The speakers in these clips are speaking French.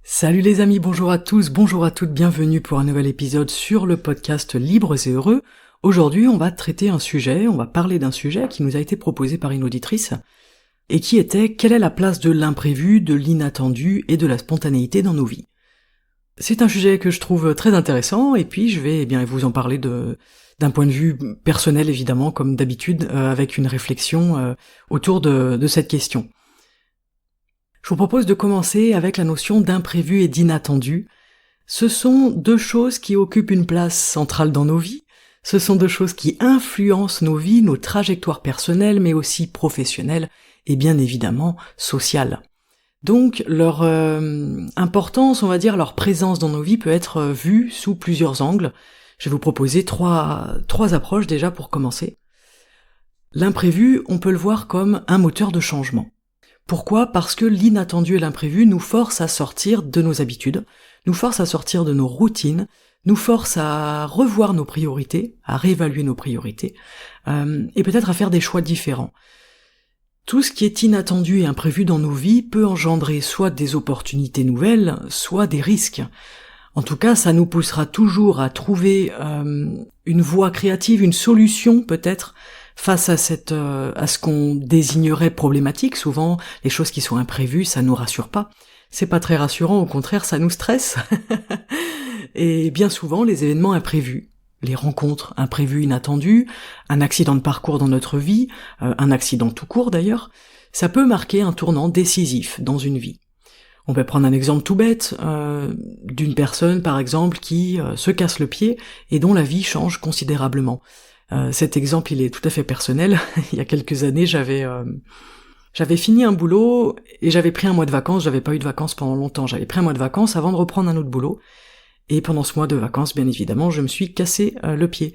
Salut les amis, bonjour à tous, bonjour à toutes, bienvenue pour un nouvel épisode sur le podcast Libres et Heureux. Aujourd'hui, on va parler d'un sujet qui nous a été proposé par une auditrice, et qui était: quelle est la place de l'imprévu, de l'inattendu et de la spontanéité dans nos vies? C'est un sujet que je trouve très intéressant, et puis je vais vous en parler d'un point de vue personnel évidemment, comme d'habitude, avec une réflexion autour de cette question. Je vous propose de commencer avec la notion d'imprévu et d'inattendu. Ce sont deux choses qui occupent une place centrale dans nos vies, ce sont deux choses qui influencent nos vies, nos trajectoires personnelles, mais aussi professionnelles, et bien évidemment sociales. Donc leur importance, on va dire, leur présence dans nos vies peut être vue sous plusieurs angles. Je vais vous proposer trois approches déjà pour commencer. L'imprévu, on peut le voir comme un moteur de changement. Pourquoi ? Parce que l'inattendu et l'imprévu nous forcent à sortir de nos habitudes, nous forcent à sortir de nos routines, nous forcent à revoir nos priorités, à réévaluer nos priorités, et peut-être à faire des choix différents. Tout ce qui est inattendu et imprévu dans nos vies peut engendrer soit des opportunités nouvelles, soit des risques. En tout cas, ça nous poussera toujours à trouver une voie créative, une solution peut-être, face à ce qu'on désignerait problématique. Souvent, les choses qui sont imprévues, ça nous rassure pas. C'est pas très rassurant, au contraire, ça nous stresse. Et bien souvent, les événements imprévus, les rencontres imprévues, inattendues, un accident de parcours dans notre vie, un accident tout court d'ailleurs, ça peut marquer un tournant décisif dans une vie. On peut prendre un exemple tout bête, d'une personne par exemple qui se casse le pied et dont la vie change considérablement. Cet exemple, il est tout à fait personnel. Il y a quelques années, j'avais fini un boulot et j'avais pris un mois de vacances. J'avais pas eu de vacances pendant longtemps. J'avais pris un mois de vacances avant de reprendre un autre boulot. Et pendant ce mois de vacances, bien évidemment, je me suis cassé le pied.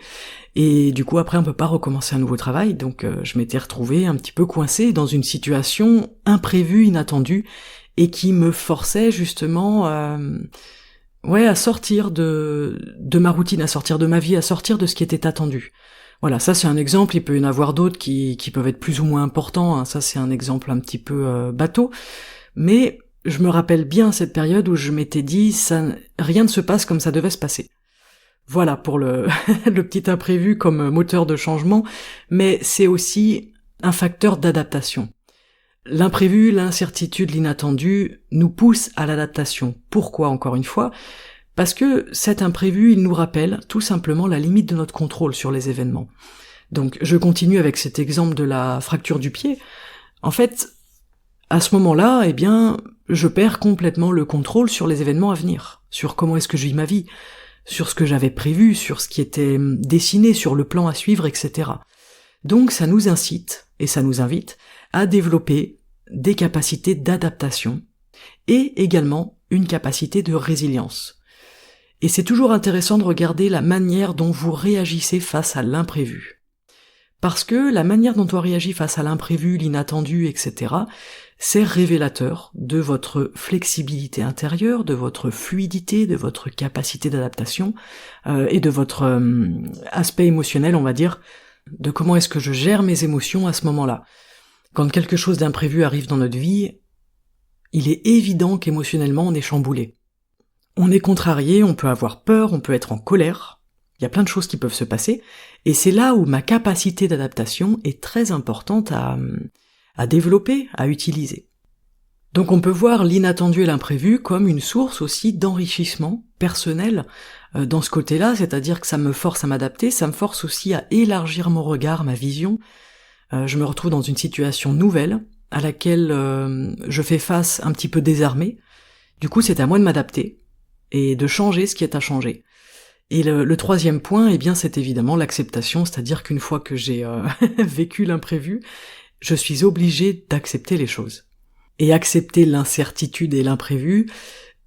Et du coup, après, on peut pas recommencer un nouveau travail. Donc, je m'étais retrouvé un petit peu coincé dans une situation imprévue, inattendue, et qui me forçait justement à sortir de ma routine, à sortir de ma vie, à sortir de ce qui était attendu. Voilà, ça c'est un exemple, il peut y en avoir d'autres qui peuvent être plus ou moins importants, hein. Ça c'est un exemple un petit peu bateau, mais je me rappelle bien cette période où je m'étais dit, rien ne se passe comme ça devait se passer. Voilà pour le petit imprévu comme moteur de changement, mais c'est aussi un facteur d'adaptation. L'imprévu, l'incertitude, l'inattendu nous poussent à l'adaptation. Pourquoi, encore une fois ? Parce que cet imprévu, il nous rappelle tout simplement la limite de notre contrôle sur les événements. Donc je continue avec cet exemple de la fracture du pied. En fait, à ce moment-là, je perds complètement le contrôle sur les événements à venir, sur comment est-ce que je vis ma vie, sur ce que j'avais prévu, sur ce qui était dessiné, sur le plan à suivre, etc. Donc ça nous incite, et ça nous invite, à développer des capacités d'adaptation, et également une capacité de résilience. Et c'est toujours intéressant de regarder la manière dont vous réagissez face à l'imprévu. Parce que la manière dont on réagit face à l'imprévu, l'inattendu, etc., c'est révélateur de votre flexibilité intérieure, de votre fluidité, de votre capacité d'adaptation, et de votre aspect émotionnel, on va dire, de comment est-ce que je gère mes émotions à ce moment-là. Quand quelque chose d'imprévu arrive dans notre vie, il est évident qu'émotionnellement on est chamboulé. On est contrarié, on peut avoir peur, on peut être en colère, il y a plein de choses qui peuvent se passer, et c'est là où ma capacité d'adaptation est très importante à développer, à utiliser. Donc on peut voir l'inattendu et l'imprévu comme une source aussi d'enrichissement personnel dans ce côté-là, c'est-à-dire que ça me force à m'adapter, ça me force aussi à élargir mon regard, ma vision. Je me retrouve dans une situation nouvelle à laquelle je fais face un petit peu désarmé. Du coup, c'est à moi de m'adapter et de changer ce qui est à changer. Et le troisième point, c'est évidemment l'acceptation, c'est-à-dire qu'une fois que j'ai vécu l'imprévu, je suis obligé d'accepter les choses. Et accepter l'incertitude et l'imprévu,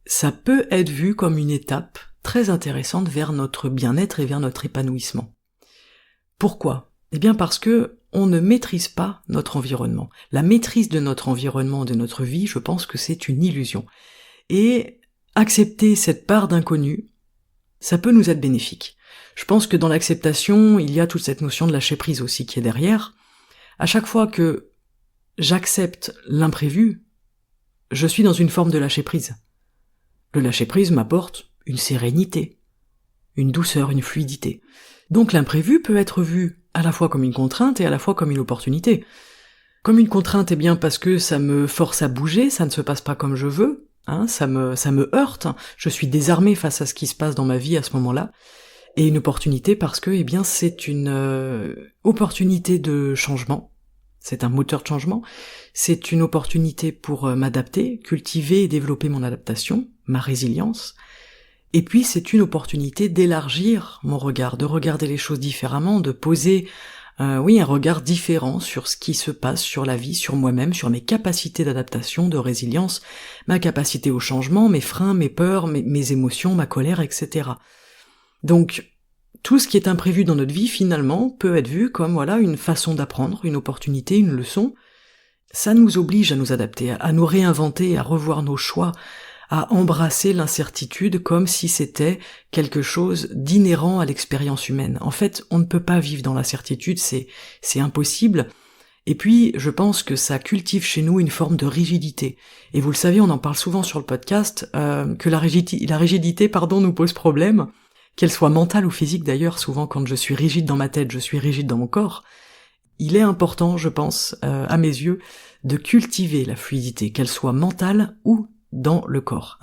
ça peut être vu comme une étape très intéressante vers notre bien-être et vers notre épanouissement. Pourquoi ? Parce que on ne maîtrise pas notre environnement. La maîtrise de notre environnement, de notre vie, je pense que c'est une illusion. Et accepter cette part d'inconnu, ça peut nous être bénéfique. Je pense que dans l'acceptation, il y a toute cette notion de lâcher prise aussi qui est derrière. À chaque fois que j'accepte l'imprévu, je suis dans une forme de lâcher prise. Le lâcher-prise m'apporte une sérénité, une douceur, une fluidité. Donc l'imprévu peut être vu à la fois comme une contrainte et à la fois comme une opportunité. Comme une contrainte, eh bien parce que ça me force à bouger, ça ne se passe pas comme je veux, ça me heurte, je suis désarmé face à ce qui se passe dans ma vie à ce moment-là. Et une opportunité parce que, eh bien, c'est une opportunité de changement, c'est un moteur de changement, c'est une opportunité pour m'adapter, cultiver et développer mon adaptation, ma résilience, et puis c'est une opportunité d'élargir mon regard, de regarder les choses différemment, de poser, un regard différent sur ce qui se passe, sur la vie, sur moi-même, sur mes capacités d'adaptation, de résilience, ma capacité au changement, mes freins, mes peurs, mes émotions, ma colère, etc. Donc, tout ce qui est imprévu dans notre vie, finalement, peut être vu comme, une façon d'apprendre, une opportunité, une leçon. Ça nous oblige à nous adapter, à nous réinventer, à revoir nos choix, à embrasser l'incertitude comme si c'était quelque chose d'inhérent à l'expérience humaine. En fait, on ne peut pas vivre dans l'incertitude, c'est impossible. Et puis, je pense que ça cultive chez nous une forme de rigidité. Et vous le savez, on en parle souvent sur le podcast, que la rigidité, nous pose problème, qu'elle soit mentale ou physique d'ailleurs. Souvent, quand je suis rigide dans ma tête, je suis rigide dans mon corps. Il est important, je pense, à mes yeux, de cultiver la fluidité, qu'elle soit mentale ou dans le corps.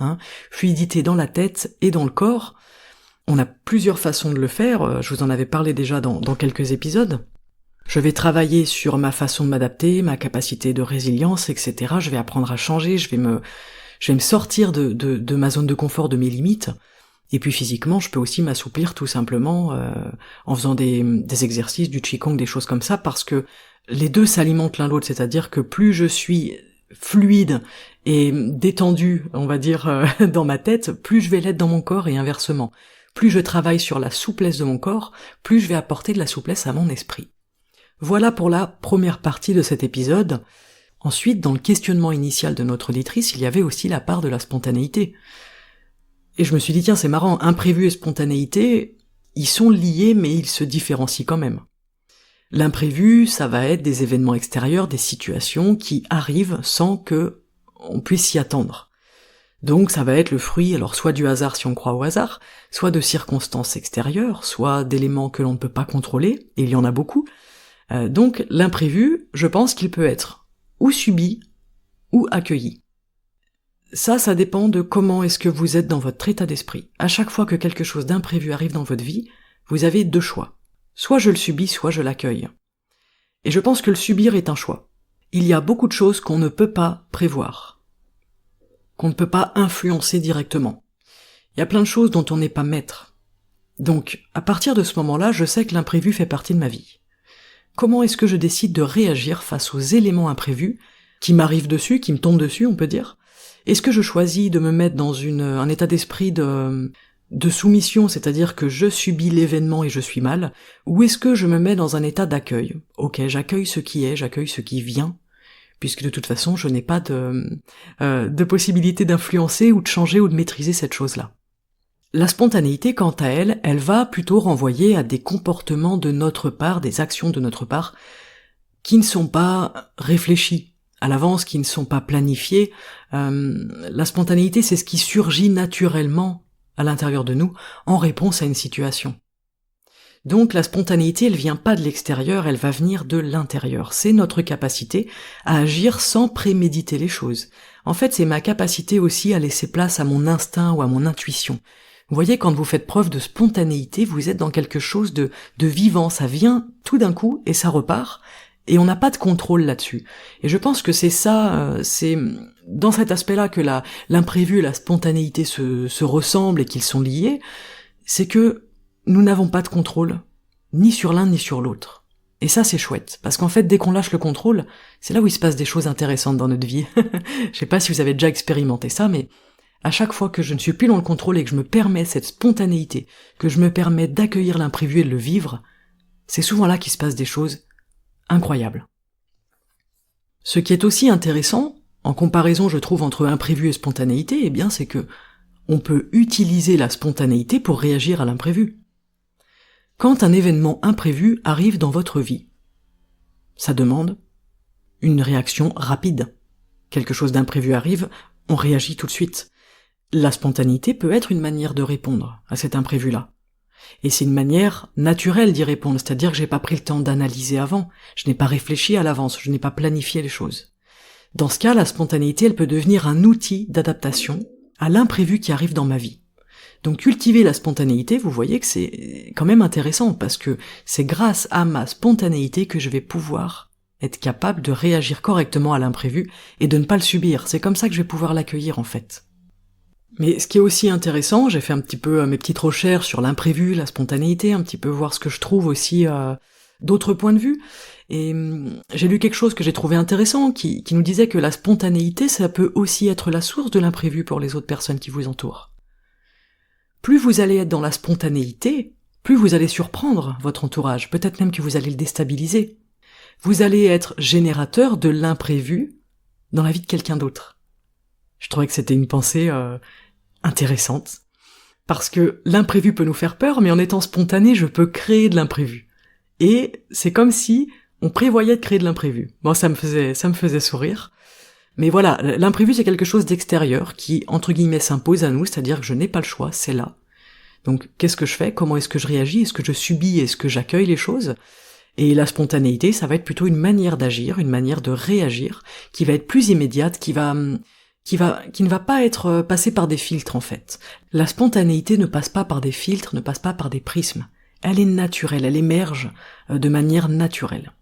Fluidité dans la tête et dans le corps. On a plusieurs façons de le faire, je vous en avais parlé déjà dans quelques épisodes. Je vais travailler sur ma façon de m'adapter, ma capacité de résilience, etc. Je vais apprendre à changer, je vais me sortir de ma zone de confort, de mes limites. Et puis physiquement, je peux aussi m'assouplir tout simplement en faisant des exercices, du qigong, des choses comme ça, parce que les deux s'alimentent l'un l'autre, c'est-à-dire que plus je suis fluide et détendu, on va dire, dans ma tête, plus je vais l'être dans mon corps et inversement. Plus je travaille sur la souplesse de mon corps, plus je vais apporter de la souplesse à mon esprit. Voilà pour la première partie de cet épisode. Ensuite, dans le questionnement initial de notre auditrice, il y avait aussi la part de la spontanéité. Et je me suis dit, tiens, c'est marrant, imprévu et spontanéité, ils sont liés, mais ils se différencient quand même. L'imprévu, ça va être des événements extérieurs, des situations qui arrivent sans que on puisse s'y attendre. Donc ça va être le fruit, alors soit du hasard si on croit au hasard, soit de circonstances extérieures, soit d'éléments que l'on ne peut pas contrôler, et il y en a beaucoup. Donc l'imprévu, je pense qu'il peut être ou subi, ou accueilli. Ça dépend de comment est-ce que vous êtes dans votre état d'esprit. À chaque fois que quelque chose d'imprévu arrive dans votre vie, vous avez deux choix. Soit je le subis, soit je l'accueille. Et je pense que le subir est un choix. Il y a beaucoup de choses qu'on ne peut pas prévoir, qu'on ne peut pas influencer directement. Il y a plein de choses dont on n'est pas maître. Donc, à partir de ce moment-là, je sais que l'imprévu fait partie de ma vie. Comment est-ce que je décide de réagir face aux éléments imprévus qui m'arrivent dessus, qui me tombent dessus, on peut dire? Est-ce que je choisis de me mettre dans un état d'esprit de soumission, c'est-à-dire que je subis l'événement et je suis mal, ou est-ce que je me mets dans un état d'accueil? Ok, j'accueille ce qui est, j'accueille ce qui vient, puisque de toute façon je n'ai pas de possibilité d'influencer ou de changer ou de maîtriser cette chose-là. La spontanéité, quant à elle, elle va plutôt renvoyer à des comportements de notre part, des actions de notre part, qui ne sont pas réfléchis à l'avance, qui ne sont pas planifiés. La spontanéité, c'est ce qui surgit naturellement à l'intérieur de nous en réponse à une situation. Donc la spontanéité, elle vient pas de l'extérieur, elle va venir de l'intérieur. C'est notre capacité à agir sans préméditer les choses. En fait, c'est ma capacité aussi à laisser place à mon instinct ou à mon intuition. Vous voyez, quand vous faites preuve de spontanéité, vous êtes dans quelque chose de vivant, ça vient tout d'un coup et ça repart, et on n'a pas de contrôle là-dessus. Et je pense que c'est ça, c'est dans cet aspect-là que l'imprévu et la spontanéité se ressemblent et qu'ils sont liés, c'est que nous n'avons pas de contrôle, ni sur l'un ni sur l'autre. Et ça, c'est chouette, parce qu'en fait, dès qu'on lâche le contrôle, c'est là où il se passe des choses intéressantes dans notre vie. Je sais pas si vous avez déjà expérimenté ça, mais à chaque fois que je ne suis plus dans le contrôle et que je me permets cette spontanéité, que je me permets d'accueillir l'imprévu et de le vivre, c'est souvent là qu'il se passe des choses incroyables. Ce qui est aussi intéressant, en comparaison je trouve entre imprévu et spontanéité, eh bien c'est que on peut utiliser la spontanéité pour réagir à l'imprévu. Quand un événement imprévu arrive dans votre vie, ça demande une réaction rapide. Quelque chose d'imprévu arrive, on réagit tout de suite. la spontanéité peut être une manière de répondre à cet imprévu-là. Et c'est une manière naturelle d'y répondre, c'est-à-dire que j'ai pas pris le temps d'analyser avant, je n'ai pas réfléchi à l'avance, je n'ai pas planifié les choses. Dans ce cas, la spontanéité, elle peut devenir un outil d'adaptation à l'imprévu qui arrive dans ma vie. Donc cultiver la spontanéité, vous voyez que c'est quand même intéressant, parce que c'est grâce à ma spontanéité que je vais pouvoir être capable de réagir correctement à l'imprévu et de ne pas le subir. C'est comme ça que je vais pouvoir l'accueillir en fait. Mais ce qui est aussi intéressant, j'ai fait un petit peu mes petites recherches sur l'imprévu, la spontanéité, un petit peu voir ce que je trouve aussi d'autres points de vue, et j'ai lu quelque chose que j'ai trouvé intéressant, qui nous disait que la spontanéité, ça peut aussi être la source de l'imprévu pour les autres personnes qui vous entourent. Plus vous allez être dans la spontanéité, plus vous allez surprendre votre entourage, peut-être même que vous allez le déstabiliser. Vous allez être générateur de l'imprévu dans la vie de quelqu'un d'autre. Je trouvais que c'était une pensée intéressante, parce que l'imprévu peut nous faire peur, mais en étant spontané, je peux créer de l'imprévu. Et c'est comme si on prévoyait de créer de l'imprévu. Bon, ça me faisait sourire. Mais voilà, l'imprévu c'est quelque chose d'extérieur qui, entre guillemets, s'impose à nous, c'est-à-dire que je n'ai pas le choix, c'est là. Donc, qu'est-ce que je fais? Comment est-ce que je réagis? Est-ce que je subis? Est-ce que j'accueille les choses? Et la spontanéité, ça va être plutôt une manière d'agir, une manière de réagir, qui va être plus immédiate, qui ne va pas être passée par des filtres, en fait. La spontanéité ne passe pas par des filtres, ne passe pas par des prismes. Elle est naturelle, elle émerge de manière naturelle.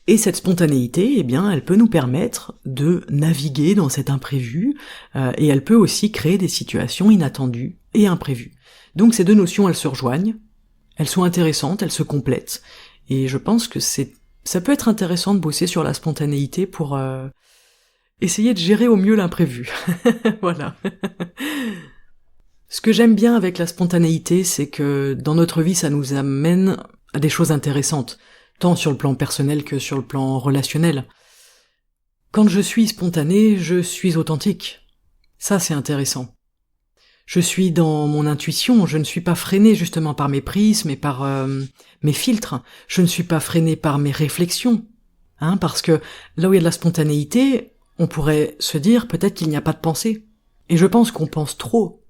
Et cette spontanéité, eh bien, elle peut nous permettre de naviguer dans cet imprévu, et elle peut aussi créer des situations inattendues et imprévues. Donc ces deux notions, elles se rejoignent, elles sont intéressantes, elles se complètent, et je pense que ça peut être intéressant de bosser sur la spontanéité pour essayer de gérer au mieux l'imprévu. Voilà. Ce que j'aime bien avec la spontanéité, c'est que dans notre vie, ça nous amène à des choses intéressantes, tant sur le plan personnel que sur le plan relationnel. Quand je suis spontané, je suis authentique. Ça, c'est intéressant. Je suis dans mon intuition, je ne suis pas freiné justement par mes prismes et par mes filtres. Je ne suis pas freiné par mes réflexions. Parce que là où il y a de la spontanéité, on pourrait se dire peut-être qu'il n'y a pas de pensée. Et je pense qu'on pense trop.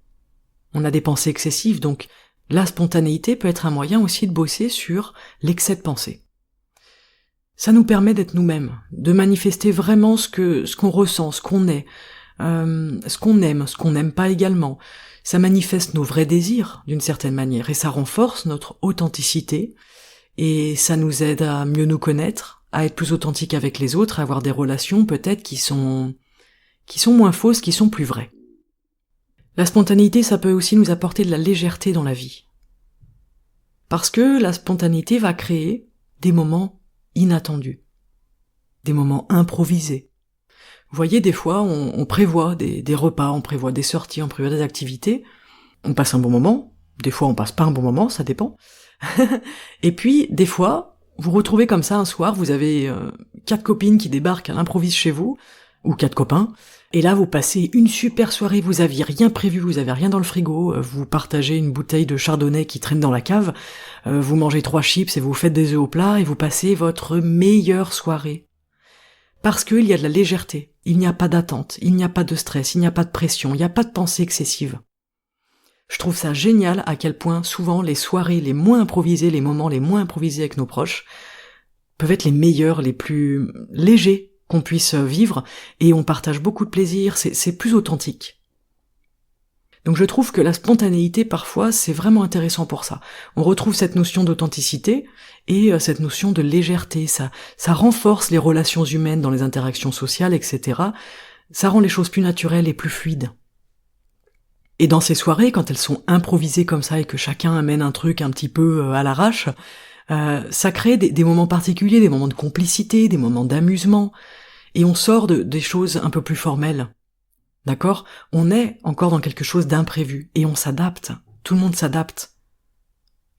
On a des pensées excessives, donc la spontanéité peut être un moyen aussi de bosser sur l'excès de pensée. Ça nous permet d'être nous-mêmes, de manifester vraiment ce qu'on ressent, ce qu'on est, ce qu'on n'aime pas également. Ça manifeste nos vrais désirs, d'une certaine manière, et ça renforce notre authenticité, et ça nous aide à mieux nous connaître, à être plus authentique avec les autres, à avoir des relations peut-être qui sont moins fausses, qui sont plus vraies. La spontanéité, ça peut aussi nous apporter de la légèreté dans la vie. Parce que la spontanéité va créer des moments inattendus, des moments improvisés. Vous voyez, des fois, on prévoit des repas, on prévoit des sorties, on prévoit des activités, on passe un bon moment, des fois on passe pas un bon moment, ça dépend. Et puis, des fois, vous retrouvez comme ça un soir, vous avez 4 copines qui débarquent à l'improviste chez vous, ou 4 copains, et là vous passez une super soirée, vous aviez rien prévu, vous avez rien dans le frigo, vous partagez une bouteille de chardonnay qui traîne dans la cave, vous mangez 3 chips et vous faites des œufs au plat, et vous passez votre meilleure soirée. Parce qu'il y a de la légèreté, il n'y a pas d'attente, il n'y a pas de stress, il n'y a pas de pression, il n'y a pas de pensée excessive. Je trouve ça génial à quel point souvent les soirées les moins improvisées, les moments les moins improvisés avec nos proches, peuvent être les meilleurs, les plus légers qu'on puisse vivre, et on partage beaucoup de plaisir, c'est plus authentique. Donc je trouve que la spontanéité, parfois, c'est vraiment intéressant pour ça. On retrouve cette notion d'authenticité et cette notion de légèreté, ça renforce les relations humaines dans les interactions sociales, etc. Ça rend les choses plus naturelles et plus fluides. Et dans ces soirées, quand elles sont improvisées comme ça et que chacun amène un truc un petit peu à l'arrache, ça crée des moments particuliers, des moments de complicité, des moments d'amusement, et on sort des choses un peu plus formelles. D'accord ? On est encore dans quelque chose d'imprévu, et on s'adapte. Tout le monde s'adapte.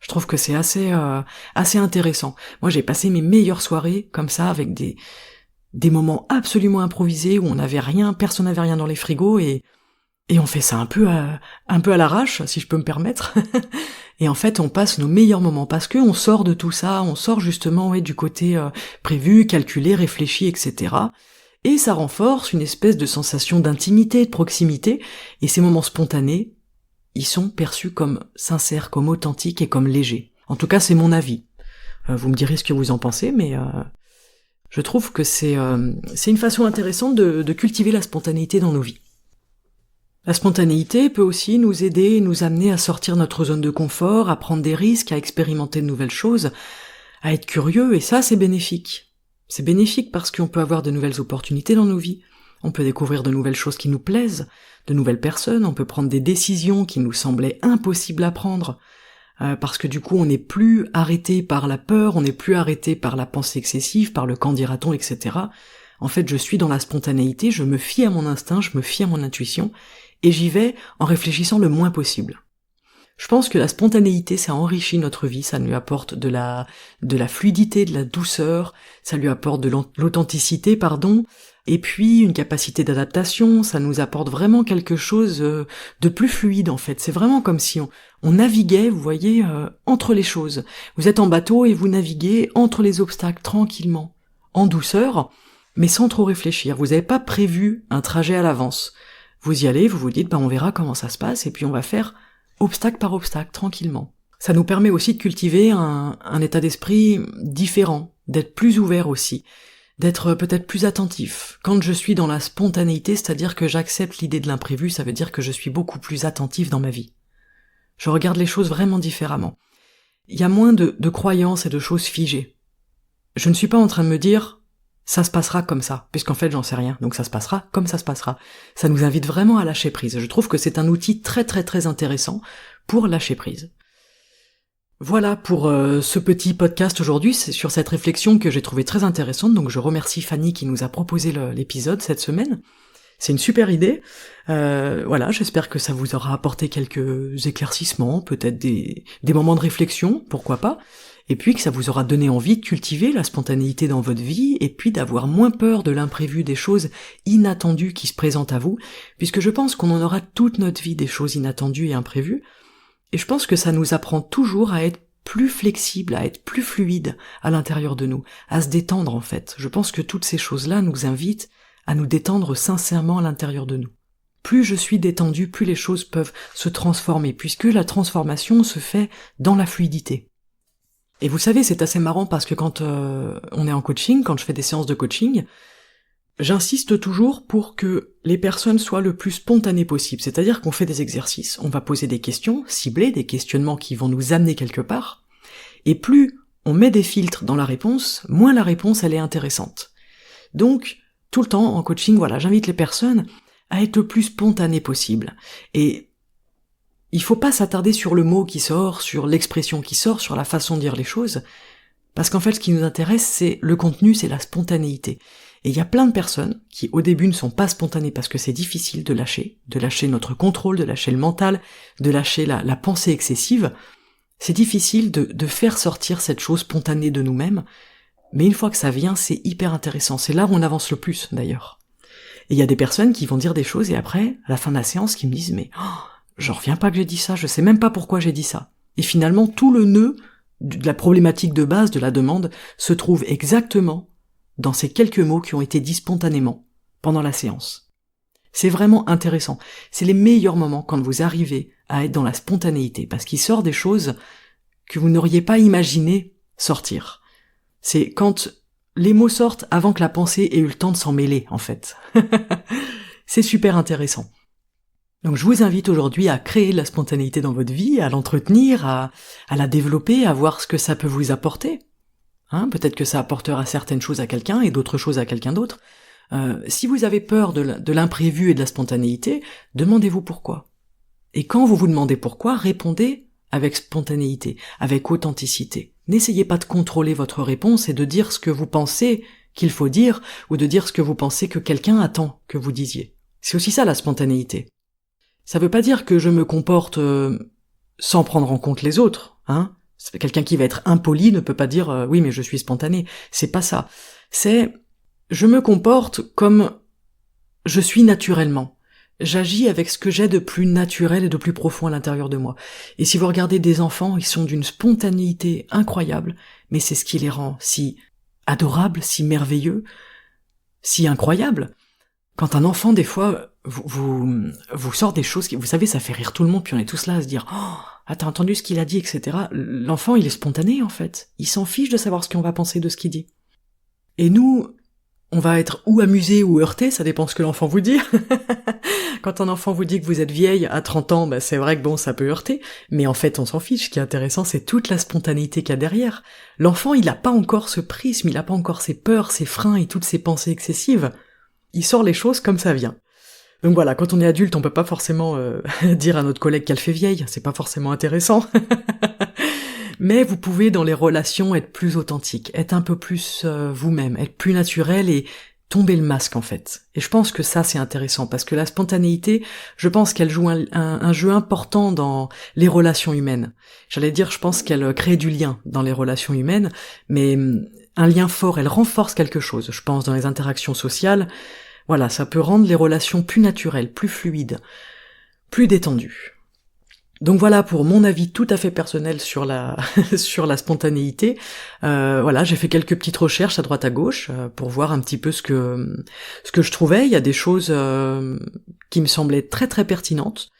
Je trouve que c'est assez intéressant. Moi, j'ai passé mes meilleures soirées comme ça, avec des moments absolument improvisés, où on n'avait rien, personne n'avait rien dans les frigos, et on fait ça un peu à l'arrache, si je peux me permettre. Et en fait, on passe nos meilleurs moments, parce que on sort de tout ça, on sort justement du côté prévu, calculé, réfléchi, etc. et ça renforce une espèce de sensation d'intimité, de proximité, et ces moments spontanés, ils sont perçus comme sincères, comme authentiques et comme légers. En tout cas, c'est mon avis. Vous me direz ce que vous en pensez, mais je trouve que c'est une façon intéressante de cultiver la spontanéité dans nos vies. La spontanéité peut aussi nous aider et nous amener à sortir de notre zone de confort, à prendre des risques, à expérimenter de nouvelles choses, à être curieux, et ça, c'est bénéfique. C'est bénéfique parce qu'on peut avoir de nouvelles opportunités dans nos vies, on peut découvrir de nouvelles choses qui nous plaisent, de nouvelles personnes, on peut prendre des décisions qui nous semblaient impossibles à prendre, parce que du coup on n'est plus arrêté par la peur, on n'est plus arrêté par la pensée excessive, par le qu'en dira-t-on, etc. En fait, je suis dans la spontanéité, je me fie à mon instinct, je me fie à mon intuition, et j'y vais en réfléchissant le moins possible. Je pense que la spontanéité, ça enrichit notre vie, ça lui apporte de la fluidité, de la douceur, ça lui apporte de l'authenticité, et puis une capacité d'adaptation, ça nous apporte vraiment quelque chose de plus fluide en fait. C'est vraiment comme si on naviguait, vous voyez, entre les choses. Vous êtes en bateau et vous naviguez entre les obstacles tranquillement, en douceur, mais sans trop réfléchir. Vous n'avez pas prévu un trajet à l'avance. Vous y allez, vous vous dites, on verra comment ça se passe, et puis on va faire obstacle par obstacle, tranquillement. Ça nous permet aussi de cultiver un état d'esprit différent, d'être plus ouvert aussi, d'être peut-être plus attentif. Quand je suis dans la spontanéité, c'est-à-dire que j'accepte l'idée de l'imprévu, ça veut dire que je suis beaucoup plus attentif dans ma vie. Je regarde les choses vraiment différemment. Il y a moins de croyances et de choses figées. Je ne suis pas en train de me dire ça se passera comme ça, puisqu'en fait j'en sais rien, donc ça se passera comme ça se passera. Ça nous invite vraiment à lâcher prise. Je trouve que c'est un outil très très très intéressant pour lâcher prise. Voilà pour ce petit podcast aujourd'hui, c'est sur cette réflexion que j'ai trouvée très intéressante, donc je remercie Fanny qui nous a proposé l'épisode cette semaine. C'est une super idée. Voilà, j'espère que ça vous aura apporté quelques éclaircissements, peut-être des moments de réflexion, pourquoi pas, et puis que ça vous aura donné envie de cultiver la spontanéité dans votre vie, et puis d'avoir moins peur de l'imprévu, des choses inattendues qui se présentent à vous, puisque je pense qu'on en aura toute notre vie des choses inattendues et imprévues, et je pense que ça nous apprend toujours à être plus flexible, à être plus fluide à l'intérieur de nous, à se détendre en fait. Je pense que toutes ces choses-là nous invitent à nous détendre sincèrement à l'intérieur de nous. Plus je suis détendu, plus les choses peuvent se transformer, puisque la transformation se fait dans la fluidité. Et vous savez, c'est assez marrant parce que quand on est en coaching, quand je fais des séances de coaching, j'insiste toujours pour que les personnes soient le plus spontanées possible, c'est-à-dire qu'on fait des exercices, on va poser des questions ciblées, des questionnements qui vont nous amener quelque part, et plus on met des filtres dans la réponse, moins la réponse elle est intéressante. Donc, tout le temps en coaching, voilà, j'invite les personnes à être le plus spontanées possible. Et il faut pas s'attarder sur le mot qui sort, sur l'expression qui sort, sur la façon de dire les choses, parce qu'en fait ce qui nous intéresse c'est le contenu, c'est la spontanéité. Et il y a plein de personnes qui au début ne sont pas spontanées parce que c'est difficile de lâcher notre contrôle, de lâcher le mental, de lâcher la pensée excessive. C'est difficile de faire sortir cette chose spontanée de nous-mêmes, mais une fois que ça vient, c'est hyper intéressant. C'est là où on avance le plus d'ailleurs. Et il y a des personnes qui vont dire des choses et après, à la fin de la séance, qui me disent mais j'en reviens pas que j'ai dit ça, je sais même pas pourquoi j'ai dit ça. Et finalement, tout le nœud de la problématique de base de la demande se trouve exactement dans ces quelques mots qui ont été dits spontanément pendant la séance. C'est vraiment intéressant. C'est les meilleurs moments quand vous arrivez à être dans la spontanéité, parce qu'il sort des choses que vous n'auriez pas imaginé sortir. C'est quand les mots sortent avant que la pensée ait eu le temps de s'en mêler, en fait. C'est super intéressant. Donc je vous invite aujourd'hui à créer de la spontanéité dans votre vie, à l'entretenir, à la développer, à voir ce que ça peut vous apporter. Peut-être que ça apportera certaines choses à quelqu'un et d'autres choses à quelqu'un d'autre. Si vous avez peur de l'imprévu et de la spontanéité, demandez-vous pourquoi. Et quand vous vous demandez pourquoi, répondez avec spontanéité, avec authenticité. N'essayez pas de contrôler votre réponse et de dire ce que vous pensez qu'il faut dire, ou de dire ce que vous pensez que quelqu'un attend que vous disiez. C'est aussi ça la spontanéité. Ça veut pas dire que je me comporte sans prendre en compte les autres, Quelqu'un qui va être impoli ne peut pas dire oui mais je suis spontané. C'est pas ça. C'est je me comporte comme je suis naturellement. J'agis avec ce que j'ai de plus naturel et de plus profond à l'intérieur de moi. Et si vous regardez des enfants, ils sont d'une spontanéité incroyable, mais c'est ce qui les rend si adorables, si merveilleux. si incroyable. Quand un enfant, des fois, vous sort des choses qui, vous savez, ça fait rire tout le monde, puis on est tous là à se dire « Oh, ah, t'as entendu ce qu'il a dit, etc. » L'enfant, il est spontané, en fait. Il s'en fiche de savoir ce qu'on va penser de ce qu'il dit. Et nous, on va être ou amusé ou heurté, ça dépend ce que l'enfant vous dit. Quand un enfant vous dit que vous êtes vieille à 30 ans, bah c'est vrai que bon, ça peut heurter, mais en fait on s'en fiche. Ce qui est intéressant, c'est toute la spontanéité qu'il y a derrière. L'enfant, il a pas encore ce prisme, il a pas encore ses peurs, ses freins et toutes ses pensées excessives. Il sort les choses comme ça vient. Donc voilà, quand on est adulte, on peut pas forcément dire à notre collègue qu'elle fait vieille, c'est pas forcément intéressant. Mais vous pouvez dans les relations être plus authentique, être un peu plus vous-même, être plus naturel et tomber le masque en fait. Et je pense que ça c'est intéressant parce que la spontanéité, je pense qu'elle joue un jeu important dans les relations humaines. J'allais dire, je pense qu'elle crée du lien dans les relations humaines, mais un lien fort, elle renforce quelque chose. Je pense dans les interactions sociales, voilà, ça peut rendre les relations plus naturelles, plus fluides, plus détendues. Donc voilà pour mon avis tout à fait personnel sur la sur la spontanéité. Voilà, j'ai fait quelques petites recherches à droite à gauche pour voir un petit peu ce que je trouvais. Il y a des choses qui me semblaient très très pertinentes,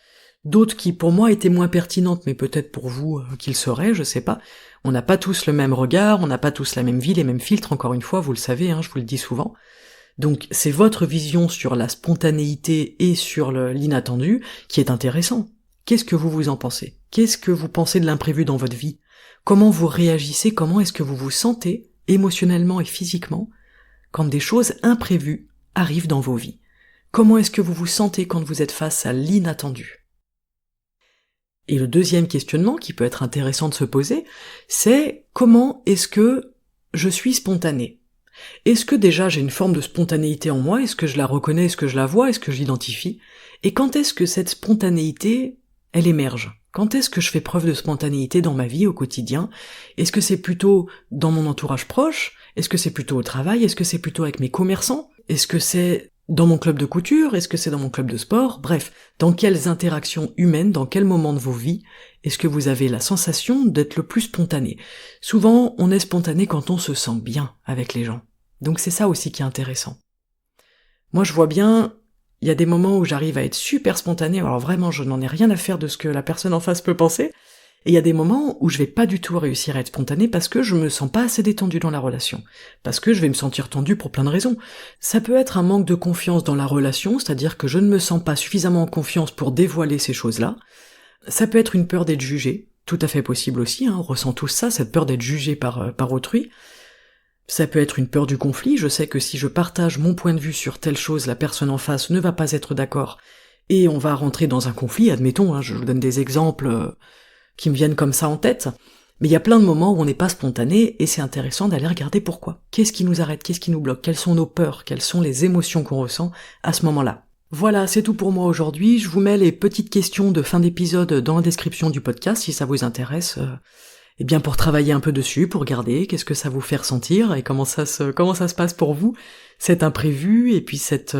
d'autres qui pour moi étaient moins pertinentes, mais peut-être pour vous qu'ils seraient, je sais pas. On n'a pas tous le même regard, on n'a pas tous la même vie, les mêmes filtres. Encore une fois, vous le savez, je vous le dis souvent. Donc c'est votre vision sur la spontanéité et sur l'inattendu qui est intéressant. Qu'est-ce que vous en pensez? Qu'est-ce que vous pensez de l'imprévu dans votre vie? Comment vous réagissez? Comment est-ce que vous vous sentez, émotionnellement et physiquement, quand des choses imprévues arrivent dans vos vies? Comment est-ce que vous vous sentez quand vous êtes face à l'inattendu? Et le deuxième questionnement qui peut être intéressant de se poser, c'est comment est-ce que je suis spontané? Est-ce que déjà j'ai une forme de spontanéité en moi? Est-ce que je la reconnais? Est-ce que je la vois? Est-ce que je l'identifie? Et quand est-ce que cette spontanéité elle émerge? Quand est-ce que je fais preuve de spontanéité dans ma vie au quotidien? Est-ce que c'est plutôt dans mon entourage proche? Est-ce que c'est plutôt au travail? Est-ce que c'est plutôt avec mes commerçants? Est-ce que c'est dans mon club de couture? Est-ce que c'est dans mon club de sport? Bref, dans quelles interactions humaines, dans quel moment de vos vies, est-ce que vous avez la sensation d'être le plus spontané? Souvent, on est spontané quand on se sent bien avec les gens. Donc c'est ça aussi qui est intéressant. Moi je vois bien, il y a des moments où j'arrive à être super spontané, alors vraiment je n'en ai rien à faire de ce que la personne en face peut penser, et il y a des moments où je vais pas du tout réussir à être spontané parce que je me sens pas assez détendu dans la relation, parce que je vais me sentir tendu pour plein de raisons. Ça peut être un manque de confiance dans la relation, c'est-à-dire que je ne me sens pas suffisamment en confiance pour dévoiler ces choses-là. Ça peut être une peur d'être jugé, tout à fait possible aussi, on ressent tous ça, cette peur d'être jugé par autrui. Ça peut être une peur du conflit, je sais que si je partage mon point de vue sur telle chose, la personne en face ne va pas être d'accord, et on va rentrer dans un conflit, admettons, je vous donne des exemples qui me viennent comme ça en tête, mais il y a plein de moments où on n'est pas spontané, et c'est intéressant d'aller regarder pourquoi. Qu'est-ce qui nous arrête, qu'est-ce qui nous bloque, quelles sont nos peurs, quelles sont les émotions qu'on ressent à ce moment-là. Voilà, c'est tout pour moi aujourd'hui, je vous mets les petites questions de fin d'épisode dans la description du podcast si ça vous intéresse. Eh bien pour travailler un peu dessus, pour regarder qu'est-ce que ça vous fait ressentir et comment ça se passe pour vous, cet imprévu et puis cette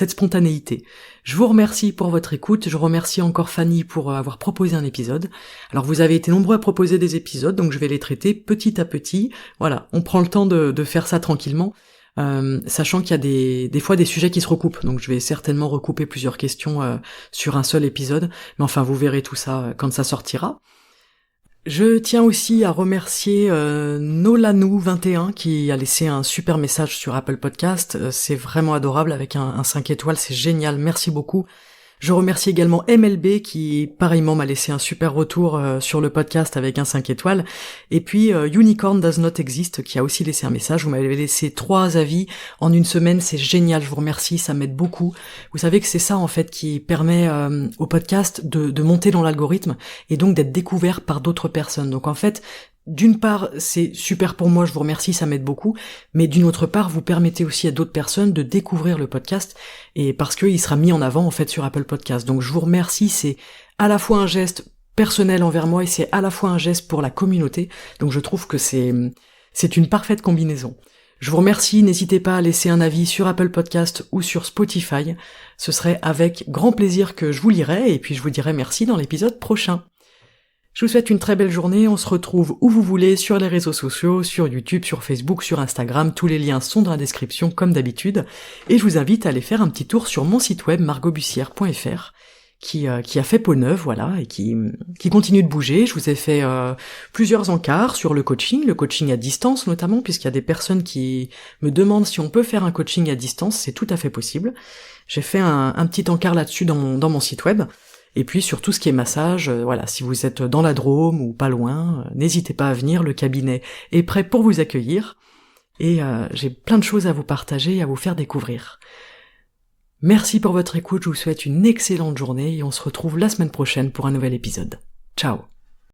spontanéité. Je vous remercie pour votre écoute, je remercie encore Fanny pour avoir proposé un épisode. Alors vous avez été nombreux à proposer des épisodes, donc je vais les traiter petit à petit. Voilà, on prend le temps de faire ça tranquillement, sachant qu'il y a des fois des sujets qui se recoupent, donc je vais certainement recouper plusieurs questions sur un seul épisode, mais enfin vous verrez tout ça quand ça sortira. Je tiens aussi à remercier Nolanou21 qui a laissé un super message sur Apple Podcast, c'est vraiment adorable avec un 5 étoiles, c'est génial, merci beaucoup. Je remercie également MLB qui pareillement m'a laissé un super retour sur le podcast avec un 5 étoiles, et puis Unicorn Does Not Exist qui a aussi laissé un message, vous m'avez laissé 3 avis en une semaine, c'est génial, je vous remercie, ça m'aide beaucoup. Vous savez que c'est ça en fait qui permet au podcast de monter dans l'algorithme et donc d'être découvert par d'autres personnes. Donc en fait, d'une part, c'est super pour moi, je vous remercie, ça m'aide beaucoup, mais d'une autre part, vous permettez aussi à d'autres personnes de découvrir le podcast, et parce qu'il sera mis en avant, en fait, sur Apple Podcast. Donc je vous remercie, c'est à la fois un geste personnel envers moi, et c'est à la fois un geste pour la communauté, donc je trouve que c'est une parfaite combinaison. Je vous remercie, n'hésitez pas à laisser un avis sur Apple Podcast ou sur Spotify, ce serait avec grand plaisir que je vous lirai, et puis je vous dirai merci dans l'épisode prochain. Je vous souhaite une très belle journée, on se retrouve où vous voulez, sur les réseaux sociaux, sur YouTube, sur Facebook, sur Instagram, tous les liens sont dans la description comme d'habitude, et je vous invite à aller faire un petit tour sur mon site web margotbussière.fr, qui a fait peau neuve, voilà, et qui continue de bouger. Je vous ai fait plusieurs encarts sur le coaching à distance notamment, puisqu'il y a des personnes qui me demandent si on peut faire un coaching à distance, c'est tout à fait possible. J'ai fait un petit encart là-dessus dans mon site web. Et puis sur tout ce qui est massage, voilà, si vous êtes dans la Drôme ou pas loin, n'hésitez pas à venir, le cabinet est prêt pour vous accueillir, et j'ai plein de choses à vous partager et à vous faire découvrir. Merci pour votre écoute, je vous souhaite une excellente journée, et on se retrouve la semaine prochaine pour un nouvel épisode. Ciao.